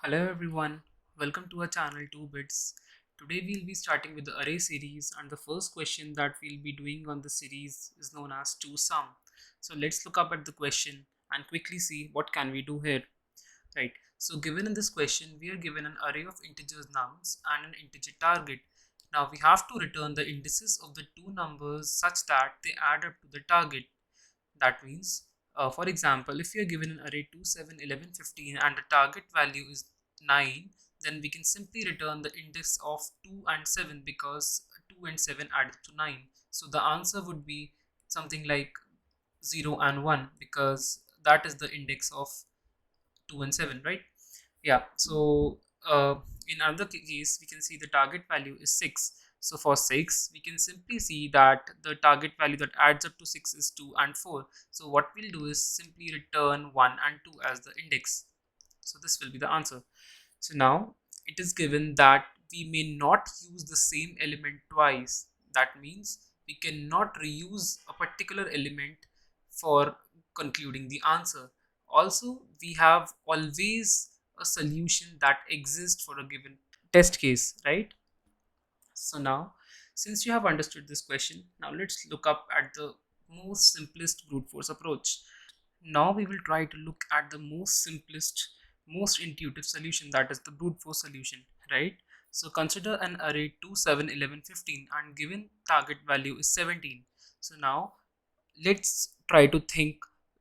Hello everyone, welcome to our channel 2 Bits. Today we'll be starting with the array series, and the first question that we'll be doing on the series is known as 2 Sum. So let's look up at the question and quickly see what can we do here. Right, so given in this question we are given an array of integers nums and an integer target. Now we have to return the indices of the two numbers such that they add up to the target. That means, for example, if you are given an array 2, 7, 11, 15 and the target value is 9, then we can simply return the index of 2 and 7 because 2 and 7 added to 9. So the answer would be something like 0 and 1 because that is the index of 2 and 7, right? Yeah, so in another case we can see the target value is 6. So for 6 we can simply see that the target value that adds up to 6 is 2 and 4. So what we'll do is simply return 1 and 2 as the index. So this will be the answer. So now it is given that we may not use the same element twice. That means we cannot reuse a particular element for concluding the answer. Also, we have always a solution that exists for a given test case, right? So now, since you have understood this question, now let's look up at the most simplest brute force approach. Now we will try to look at the most simplest, most intuitive solution, that is the brute force solution, right? So consider an array 2, 7, 11, 15 and given target value is 17. So now let's try to think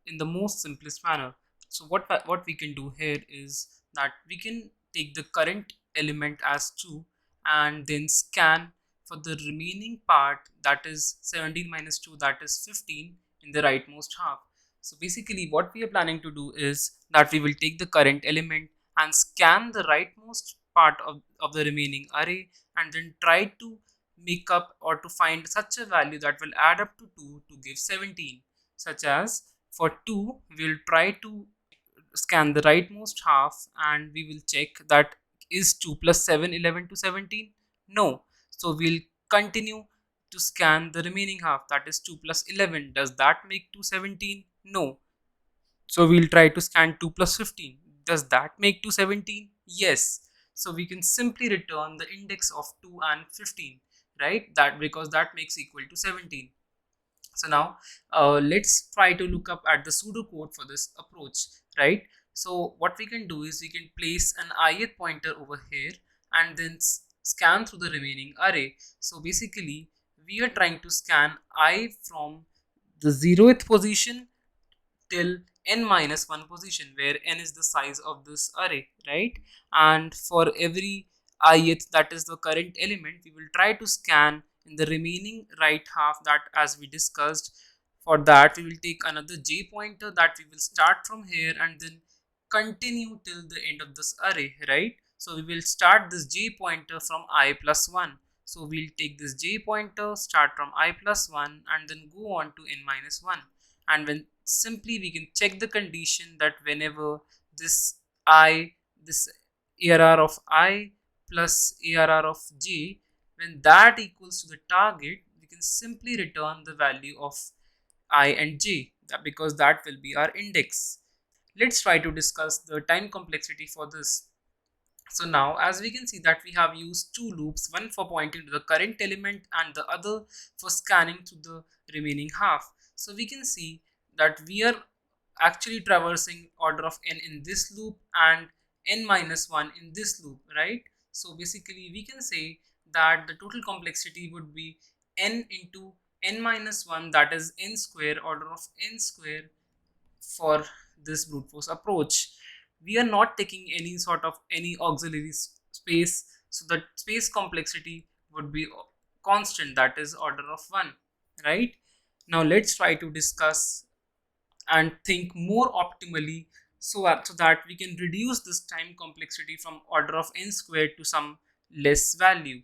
in the most simplest manner. So what we can do here is that we can take the current element as 2 and then scan for the remaining part, that is 17 minus 2, that is 15, in the rightmost half. So basically what we are planning to do is that we will take the current element and scan the rightmost part of the remaining array and then try to make up or to find such a value that will add up to 2 to give 17. Such as for 2 we will try to scan the rightmost half and we will check that is 2 plus 7 11 to 17. No, so we'll continue to scan the remaining half, that is 2 plus 11. Does that make 217? No, so we'll try to scan 2 plus 15. Does that make 217? Yes. So we can simply return the index of 2 and 15, right? That because that makes equal to 17. So now let's try to look up at the pseudocode for this approach, right? So what we can do is we can place an ith pointer over here and then scan through the remaining array. So basically we are trying to scan I from the 0th position till n minus 1 position, where n is the size of this array, right? And for every ith, that is the current element, we will try to scan in the remaining right half, that as we discussed. For that we will take another j pointer that we will start from here and then continue till the end of this array, right? So we will start this j pointer from I plus 1. So we'll take this j pointer, start from I plus 1 and then go on to n minus 1. And when simply we can check the condition that whenever this this arr of I plus arr of j, when that equals to the target, we can simply return the value of I and j, because that will be our index. Let's try to discuss the time complexity for this. So now as we can see that we have used two loops, one for pointing to the current element and the other for scanning through the remaining half. So we can see that we are actually traversing order of n in this loop and n minus 1 in this loop, right? So basically we can say that the total complexity would be n into n minus 1, that is n square, order of n square, for this brute force approach. We are not taking any sort of any auxiliary space, so the space complexity would be constant, that is order of 1, right? Now let's try to discuss and think more optimally, so that we can reduce this time complexity from order of n squared to some less value.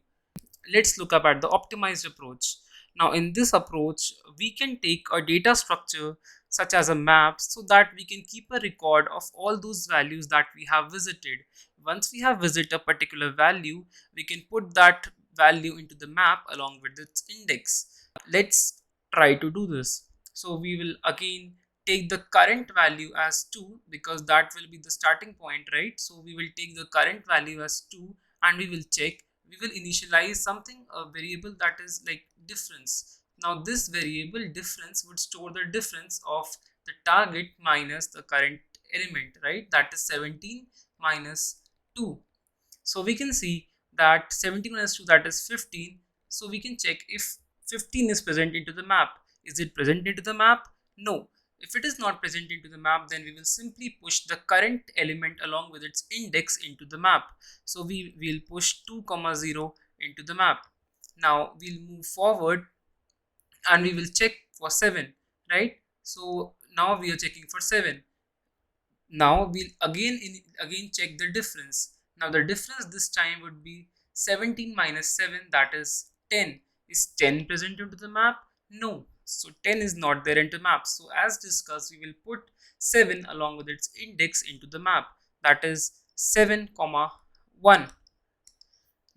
Let's look up at the optimized approach. Now in this approach we can take a data structure such as a map, so that we can keep a record of all those values that we have visited. Once we have visited a particular value, we can put that value into the map along with its index. Let's try to do this. So we will again take the current value as 2 because that will be the starting point, right? So we will take the current value as 2 and we will check. We will initialize something, a variable that is like difference. Now this variable difference would store the difference of the target minus the current element, right? That is 17 minus 2. So we can see that 17 minus 2, that is 15. So we can check if 15 is present into the map. Is it present into the map? No. If it is not present into the map, then we will simply push the current element along with its index into the map. So we will push 2, 0 into the map. Now we'll move forward and we will check for 7, right? So now we are checking for 7. Now we'll again check the difference. Now the difference this time would be 17 minus 7, that is 10. Is 10 present into the map? No. So 10 is not there into map. So as discussed, we will put 7 along with its index into the map. That is 7, 1.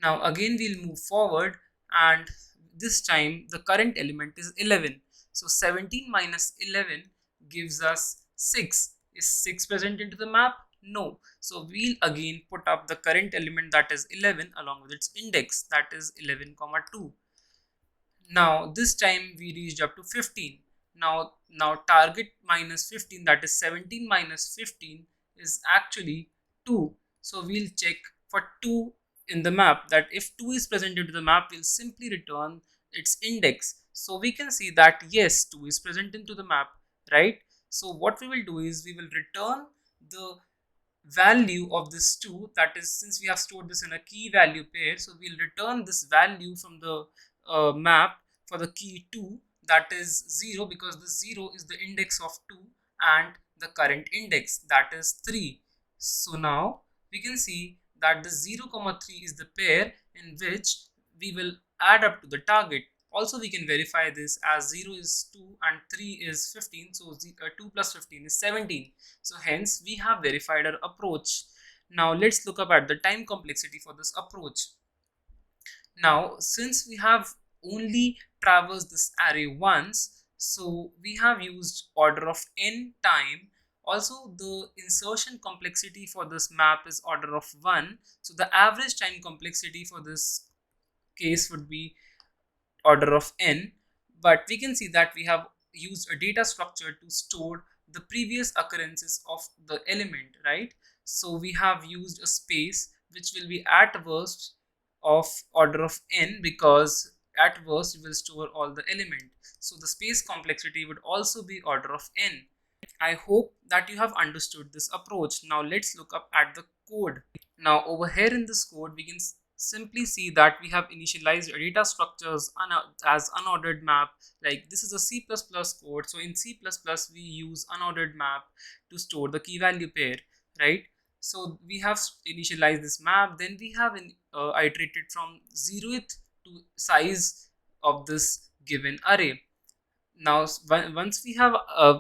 Now again we'll move forward and this time the current element is 11. So 17 minus 11 gives us 6. Is 6 present into the map? No. So we'll again put up the current element, that is 11, along with its index, that is 11, 2. Now this time we reached up to 15. Now target minus 15, that is 17 minus 15 is actually 2. So we'll check for 2 in the map, that if 2 is present into the map, we'll simply return its index. So we can see that yes, 2 is present into the map, right? So what we will do is we will return the value of this 2, that is, since we have stored this in a key value pair, so we'll return this value from the map for the key 2, that is 0, because the 0 is the index of 2 and the current index, that is 3. So now we can see that the 0, 3 is the pair in which we will add up to the target. Also we can verify this, as 0 is 2 and 3 is 15, so 2 plus 15 is 17. So hence we have verified our approach. Now let's look up at the time complexity for this approach. Now since we have only traversed this array once, so we have used order of n time. Also the insertion complexity for this map is order of 1, so the average time complexity for this case would be order of n, but we can see that we have used a data structure to store the previous occurrences of the element, right? So we have used a space which will be at worst of order of n, because at worst we will store all the element. So the space complexity would also be order of n. I hope that you have understood this approach. Now let's look up at the code. Now over here in this code, we can simply see that we have initialized data structures as unordered map. Like this is a C++ code. So in C++ we use unordered map to store the key value pair, right? So we have initialized this map, then we have iterated from 0th to size of this given array. Now once we have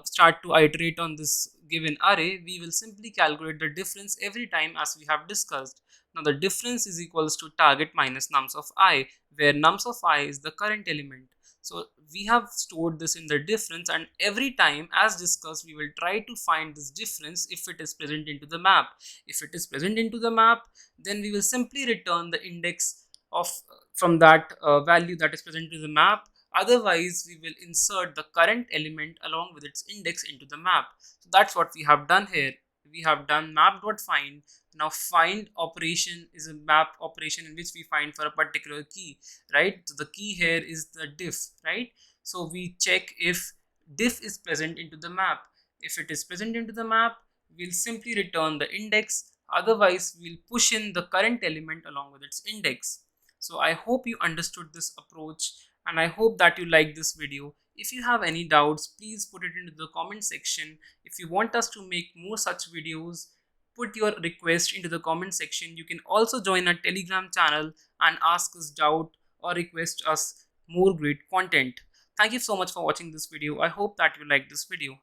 start to iterate on this given array, we will simply calculate the difference every time, as we have discussed. Now the difference is equals to target minus nums of I, where nums of I is the current element. So we have stored this in the difference, and every time, as discussed, we will try to find this difference if it is present into the map. If it is present into the map, then we will simply return the index of from that value that is present in the map. Otherwise we will insert the current element along with its index into the map. So that's what we have done here. We have done map.find. Now find operation is a map operation in which we find for a particular key, right? So the key here is the diff, right? So we check if diff is present into the map. If it is present into the map, we'll simply return the index. Otherwise we'll push in the current element along with its index. So I hope you understood this approach, and I hope that you like this video. If you have any doubts, please put it into the comment section. If you want us to make more such videos, put your request into the comment section. You can also join our Telegram channel and ask us doubt or request us more great content. Thank you so much for watching this video. I hope that you like this video.